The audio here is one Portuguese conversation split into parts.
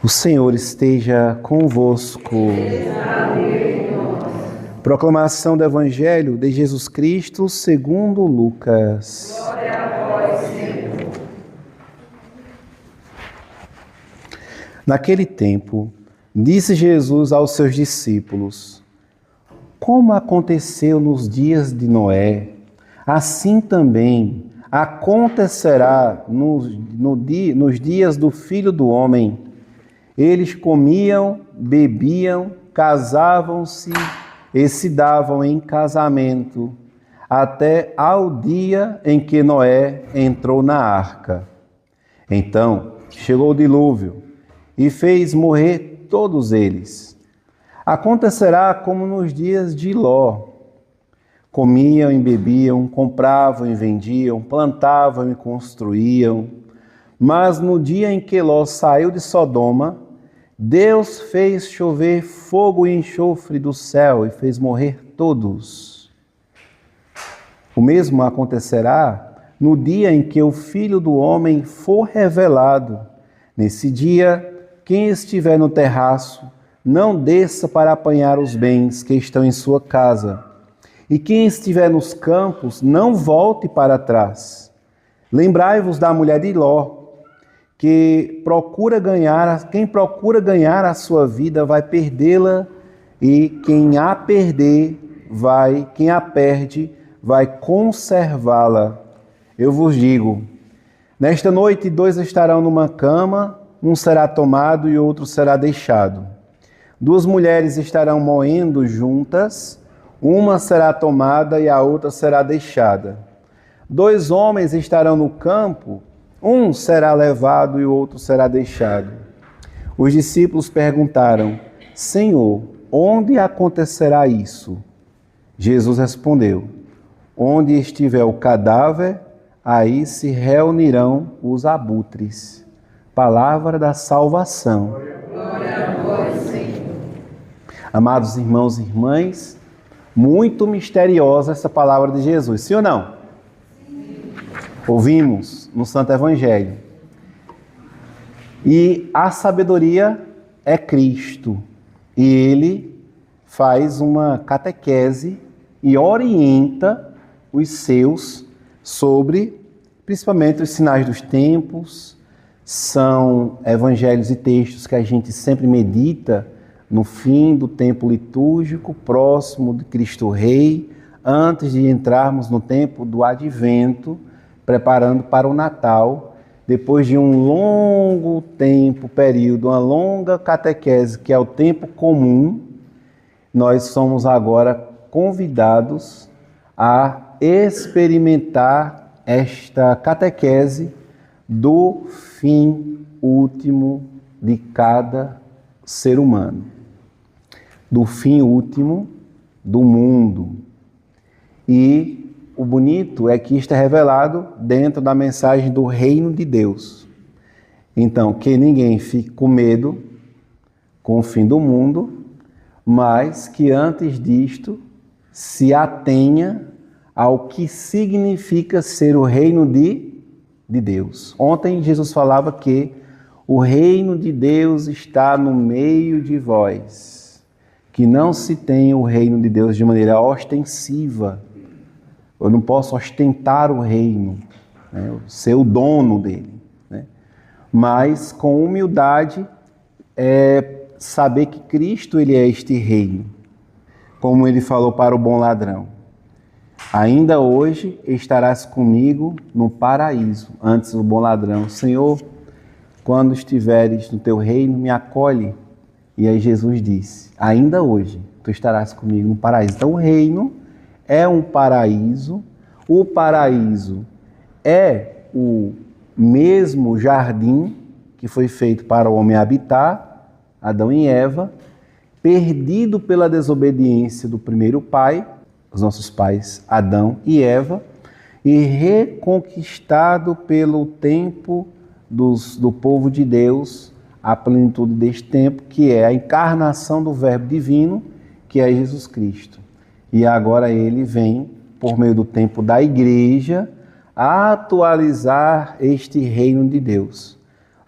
O Senhor esteja convosco. Proclamação do Evangelho de Jesus Cristo segundo Lucas. Glória a vós, Senhor. Naquele tempo, disse Jesus aos seus discípulos: como aconteceu nos dias de Noé, assim também acontecerá nos dias do Filho do Homem. Eles comiam, bebiam, casavam-se e se davam em casamento, até ao dia em que Noé entrou na arca. Então chegou o dilúvio e fez morrer todos eles. Acontecerá como nos dias de Ló. Comiam e bebiam, compravam e vendiam, plantavam e construíam. Mas no dia em que Ló saiu de Sodoma, Deus fez chover fogo e enxofre do céu e fez morrer todos. O mesmo acontecerá no dia em que o Filho do Homem for revelado. Nesse dia, quem estiver no terraço, não desça para apanhar os bens que estão em sua casa. E quem estiver nos campos, não volte para trás. Lembrai-vos da mulher de Ló, que quem procura ganhar a sua vida vai perdê-la, e quem a perde vai conservá-la. Eu vos digo, nesta noite 2 estarão numa cama, um será tomado e outro será deixado. 2 mulheres estarão moendo juntas, uma será tomada e a outra será deixada. 2 homens estarão no campo, um será levado e o outro será deixado. Os discípulos perguntaram: Senhor, onde acontecerá isso? Jesus respondeu: onde estiver o cadáver, aí se reunirão os abutres. Palavra da salvação. Glória a vós, Senhor. Amados irmãos e irmãs, muito misteriosa essa palavra de Jesus, sim ou não? Ouvimos no Santo Evangelho. E a sabedoria é Cristo. E Ele faz uma catequese e orienta os seus sobre, principalmente, os sinais dos tempos. São evangelhos e textos que a gente sempre medita no fim do tempo litúrgico, próximo de Cristo Rei, antes de entrarmos no tempo do Advento, preparando para o Natal, depois de um longo período, uma longa catequese, que é o tempo comum, nós somos agora convidados a experimentar esta catequese do fim último de cada ser humano, do fim último do mundo. E o bonito é que isto é revelado dentro da mensagem do reino de Deus. Então, que ninguém fique com medo com o fim do mundo, mas que antes disto se atenha ao que significa ser o reino de Deus. Ontem Jesus falava que o reino de Deus está no meio de vós, que não se tem o reino de Deus de maneira ostensiva. Eu não posso ostentar o reino, né, ser o dono dele, né? Mas com humildade saber que Cristo ele é este reino, como ele falou para o bom ladrão: ainda hoje estarás comigo no paraíso. Antes o bom ladrão: Senhor, quando estiveres no teu reino, me acolhe. E aí Jesus disse: ainda hoje tu estarás comigo no paraíso. Então o reino é um paraíso. O paraíso é o mesmo jardim que foi feito para o homem habitar, Adão e Eva, perdido pela desobediência do primeiro pai, os nossos pais Adão e Eva, e reconquistado pelo tempo do povo de Deus, a plenitude deste tempo, que é a encarnação do Verbo Divino, que é Jesus Cristo. E agora ele vem, por meio do tempo da Igreja, atualizar este reino de Deus.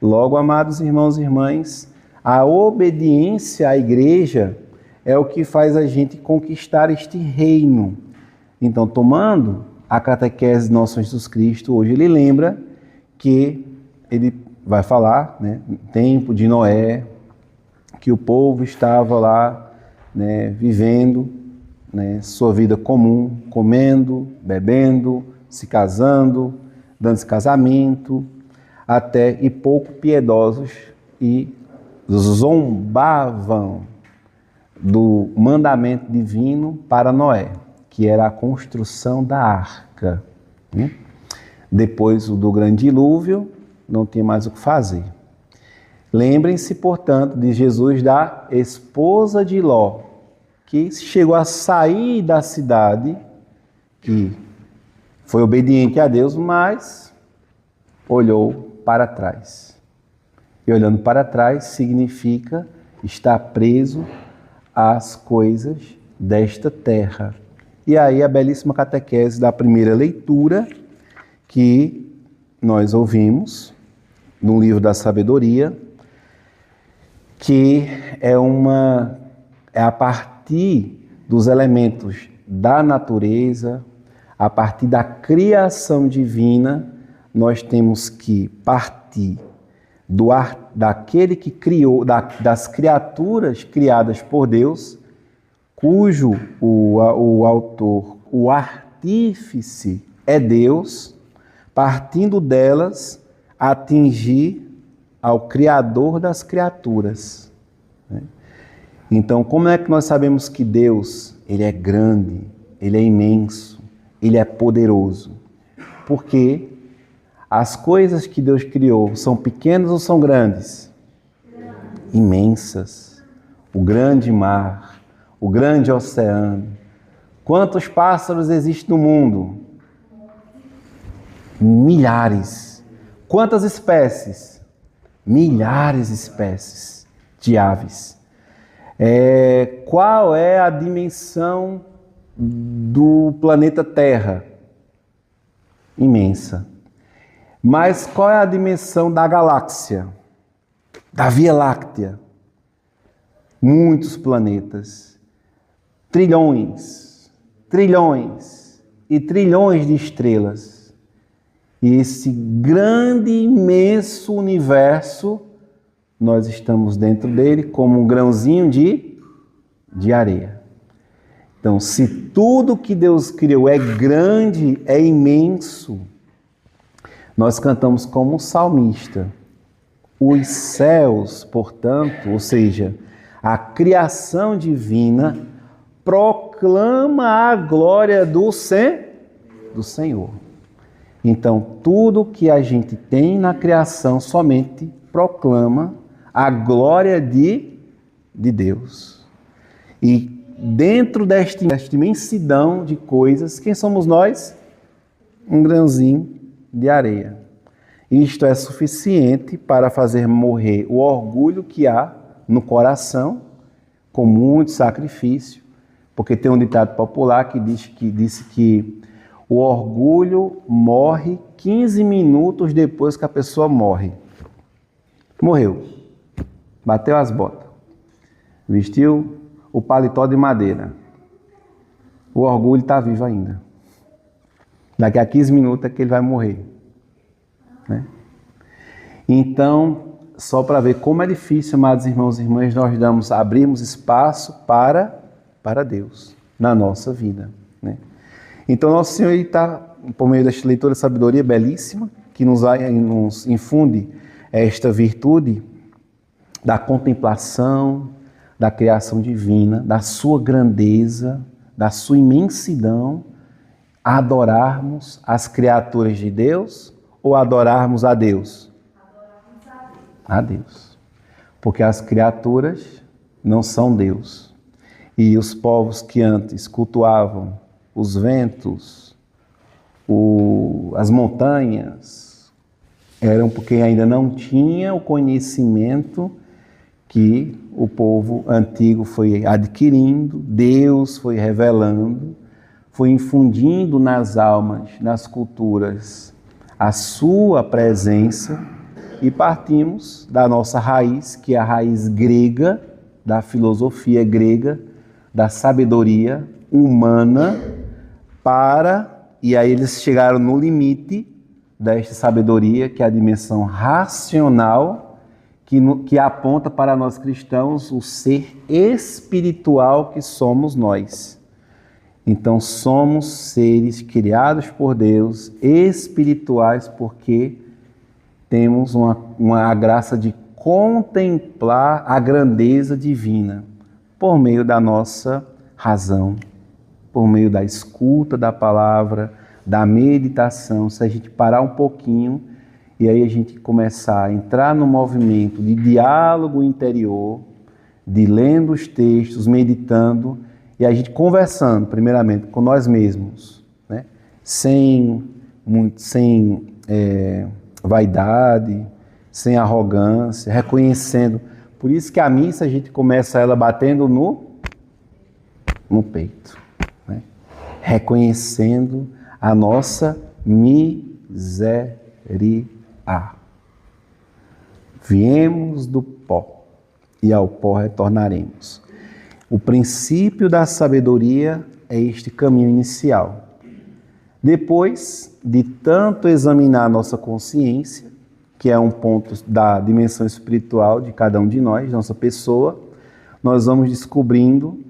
Logo, amados irmãos e irmãs, A obediência à igreja é o que faz a gente conquistar este reino. Então, tomando a catequese de nosso Senhor Jesus Cristo, hoje ele lembra que ele vai falar, né, no tempo de Noé, que o povo estava lá, né, vivendo, né, sua vida comum, comendo, bebendo, se casando, dando-se casamento, até e pouco piedosos, e zombavam do mandamento divino para Noé, que era a construção da arca. Depois do grande dilúvio, não tinha mais o que fazer. Lembrem-se, portanto, de Jesus, da esposa de Ló, que chegou a sair da cidade, que foi obediente a Deus, mas olhou para trás. E olhando para trás significa estar preso às coisas desta terra. E aí a belíssima catequese da primeira leitura que nós ouvimos no livro da sabedoria, que é a partir dos elementos da natureza, a partir da criação divina, nós temos que partir daquele que criou, das criaturas criadas por Deus, cujo o autor, o artífice é Deus, partindo delas, atingir ao Criador das criaturas. Então, como é que nós sabemos que Deus, ele é grande, ele é imenso, ele é poderoso? Porque as coisas que Deus criou são pequenas ou são grandes? Imensas. O grande mar, o grande oceano. Quantos pássaros existem no mundo? Milhares. Quantas espécies? Milhares de espécies de aves. Qual é a dimensão do planeta Terra? Imensa. Mas qual é a dimensão da galáxia? Da Via Láctea? Muitos planetas. Trilhões, trilhões e trilhões de estrelas. E esse grande, imenso universo, nós estamos dentro dele como um grãozinho de areia. Então, se tudo que Deus criou é grande, é imenso, nós cantamos como um salmista. Os céus, portanto, ou seja, a criação divina, proclama a glória do Senhor. Então, tudo que a gente tem na criação somente proclama a glória de Deus. E dentro desta imensidão de coisas, quem somos nós? Um grãozinho de areia. Isto é suficiente para fazer morrer o orgulho que há no coração, com muito sacrifício, porque tem um ditado popular que disse que o orgulho morre 15 minutos depois que a pessoa morre. Morreu. Bateu as botas. Vestiu o paletó de madeira. O orgulho está vivo ainda. Daqui a 15 minutos é que ele vai morrer. Né? Então, só para ver como é difícil, amados irmãos e irmãs, nós abrirmos espaço para Deus na nossa vida. Né? Então, Nosso Senhor está, por meio desta leitura de sabedoria belíssima, que nos infunde esta virtude da contemplação, da criação divina, da sua grandeza, da sua imensidão, a adorarmos as criaturas de Deus ou adorarmos a Deus? A Deus. Porque as criaturas não são Deus. E os povos que antes cultuavam os ventos, as montanhas, eram porque ainda não tinha o conhecimento que o povo antigo foi adquirindo, Deus foi revelando, foi infundindo nas almas, nas culturas, a sua presença, E partimos da nossa raiz, que é a raiz grega, da filosofia grega, da sabedoria humana, e aí eles chegaram no limite desta sabedoria, que é a dimensão racional, que aponta para nós cristãos o ser espiritual que somos nós. Então somos seres criados por Deus, espirituais, porque temos uma graça de contemplar a grandeza divina por meio da nossa razão, por meio da escuta da palavra, da meditação. Se a gente parar um pouquinho e aí a gente começar a entrar no movimento de diálogo interior, de lendo os textos, meditando, e a gente conversando, primeiramente, com nós mesmos, né? Sem vaidade, sem arrogância, reconhecendo. Por isso que a missa a gente começa ela batendo no peito, né? Reconhecendo a nossa miséria. Viemos do pó e ao pó retornaremos. O princípio da sabedoria é este caminho inicial. Depois de tanto examinar a nossa consciência, que é um ponto da dimensão espiritual de cada um de nós, nossa pessoa, nós vamos descobrindo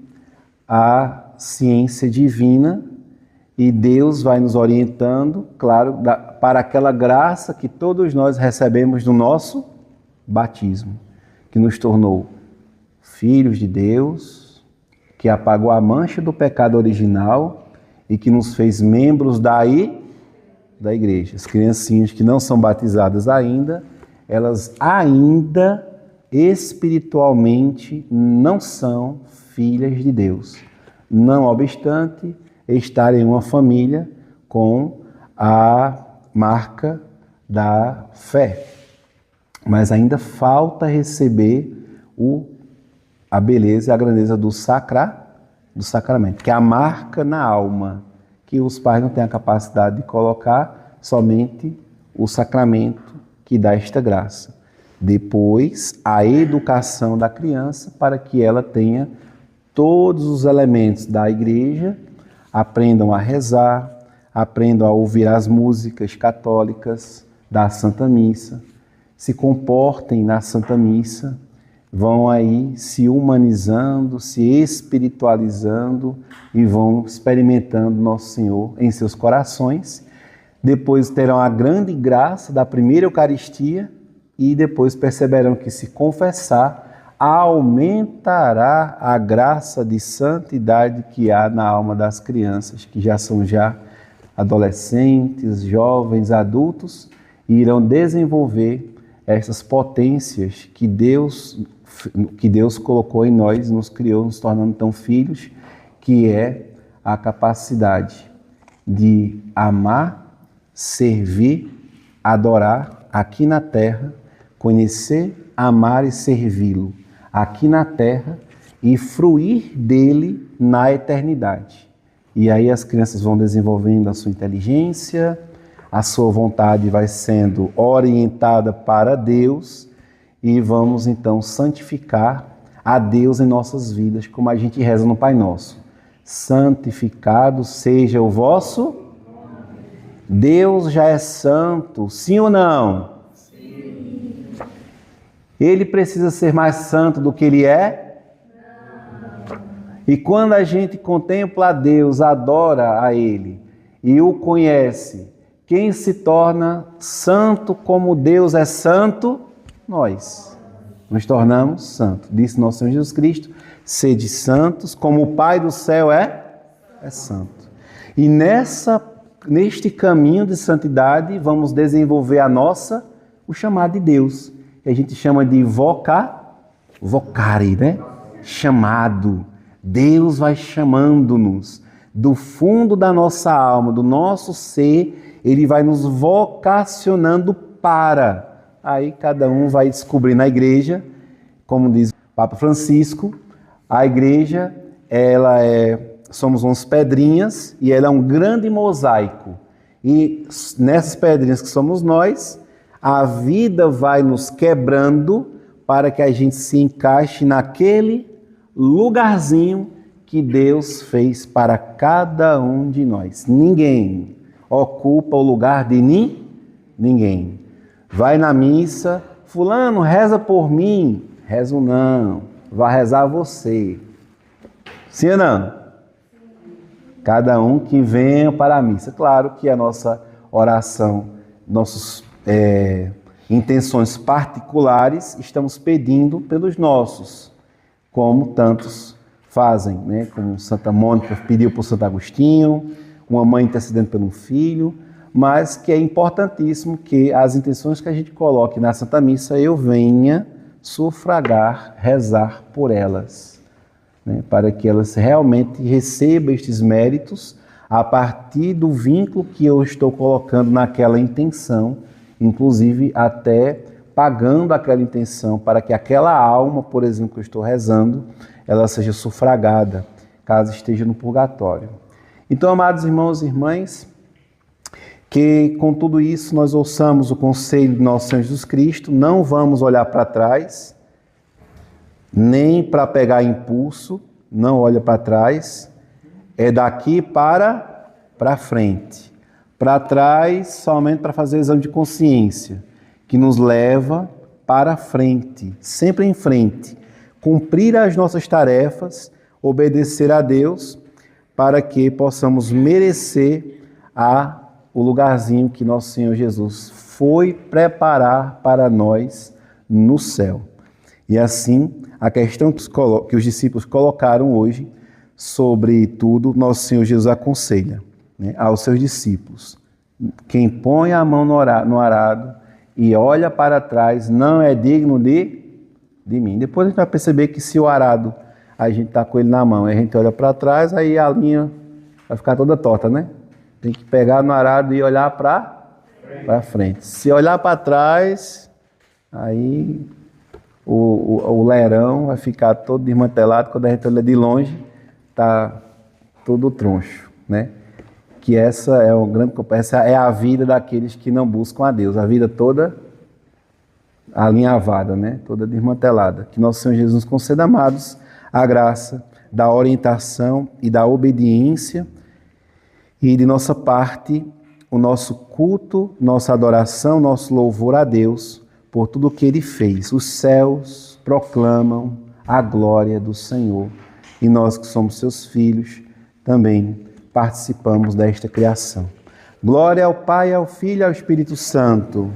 a ciência divina e Deus vai nos orientando, claro, para aquela graça que todos nós recebemos do nosso batismo, que nos tornou filhos de Deus, que apagou a mancha do pecado original e que nos fez membros da igreja. As criancinhas que não são batizadas ainda, elas ainda espiritualmente não são filhas de Deus. Não obstante estar em uma família com a marca da fé. Mas ainda falta receber a beleza e a grandeza do sacramento, que é a marca na alma, que os pais não têm a capacidade de colocar, somente o sacramento que dá esta graça. Depois, a educação da criança para que ela tenha todos os elementos da igreja, aprendam a rezar, aprendam a ouvir as músicas católicas da Santa Missa, se comportem na Santa Missa, vão aí se humanizando, se espiritualizando e vão experimentando Nosso Senhor em seus corações. Depois terão a grande graça da primeira Eucaristia e depois perceberão que se confessar aumentará a graça de santidade que há na alma das crianças, que já são adolescentes, jovens, adultos, e irão desenvolver essas potências que Deus colocou em nós, nos criou, nos tornando tão filhos, que é a capacidade de amar, servir, adorar aqui na terra, conhecer, amar e servi-lo aqui na terra e fruir dele na eternidade. E aí as crianças vão desenvolvendo a sua inteligência, a sua vontade vai sendo orientada para Deus e vamos então santificar a Deus em nossas vidas, como a gente reza no Pai Nosso. Santificado seja o vosso Deus já é santo, sim ou não? Sim. Ele precisa ser mais santo do que ele é? Não. E quando a gente contempla a Deus, adora a Ele e o conhece, quem se torna santo como Deus é santo? Nós. Nos tornamos santos. Disse nosso Senhor Jesus Cristo, sede santos como o Pai do céu é santo. E neste caminho de santidade, vamos desenvolver o chamado de Deus, que a gente chama de vocare, né? Chamado. Deus vai chamando-nos do fundo da nossa alma, do nosso ser, Ele vai nos vocacionando para. Aí cada um vai descobrir na igreja, como diz o Papa Francisco, a igreja, somos umas pedrinhas e ela é um grande mosaico. E nessas pedrinhas que somos nós, a vida vai nos quebrando para que a gente se encaixe naquele lugarzinho que Deus fez para cada um de nós. Ninguém ocupa o lugar de ninguém. Vai na missa, fulano, reza por mim. Rezo não, vai rezar você. Sim ou não? Cada um que venha para a missa. Claro que a nossa oração, nossas intenções particulares, estamos pedindo pelos nossos, como tantos fazem, né? Como Santa Mônica pediu por Santo Agostinho, uma mãe intercedendo pelo filho, mas que é importantíssimo que as intenções que a gente coloque na Santa Missa eu venha sufragar, rezar por elas, né? Para que elas realmente recebam estes méritos a partir do vínculo que eu estou colocando naquela intenção, inclusive até pagando aquela intenção para que aquela alma, por exemplo, que eu estou rezando, ela seja sufragada, caso esteja no purgatório. Então, amados irmãos e irmãs, que com tudo isso nós ouçamos o conselho de nosso Senhor Jesus Cristo, não vamos olhar para trás, nem para pegar impulso, não olha para trás, é daqui para frente. Para trás, somente para fazer o exame de consciência, que nos leva para frente, sempre em frente, cumprir as nossas tarefas, obedecer a Deus, para que possamos merecer o lugarzinho que nosso Senhor Jesus foi preparar para nós no céu. E assim, a questão que os discípulos colocaram hoje, sobretudo, nosso Senhor Jesus aconselha, né, aos seus discípulos: quem põe a mão no arado e olha para trás não é digno de mim. Depois a gente vai perceber que se o arado, a gente está com ele na mão e a gente olha para trás, aí a linha vai ficar toda torta, né? Tem que pegar no arado e olhar para frente. Se olhar para trás, aí o lerão vai ficar todo desmantelado. Quando a gente olha de longe, está tudo troncho, né? Que essa é a vida daqueles que não buscam a Deus, a vida toda alinhavada, né? Toda desmantelada. Que nosso Senhor Jesus nos conceda, amados, a graça da orientação e da obediência, e de nossa parte o nosso culto, nossa adoração, nosso louvor a Deus por tudo o que Ele fez. Os céus proclamam a glória do Senhor, e nós que somos seus filhos também participamos desta criação. Glória ao Pai, ao Filho e ao Espírito Santo.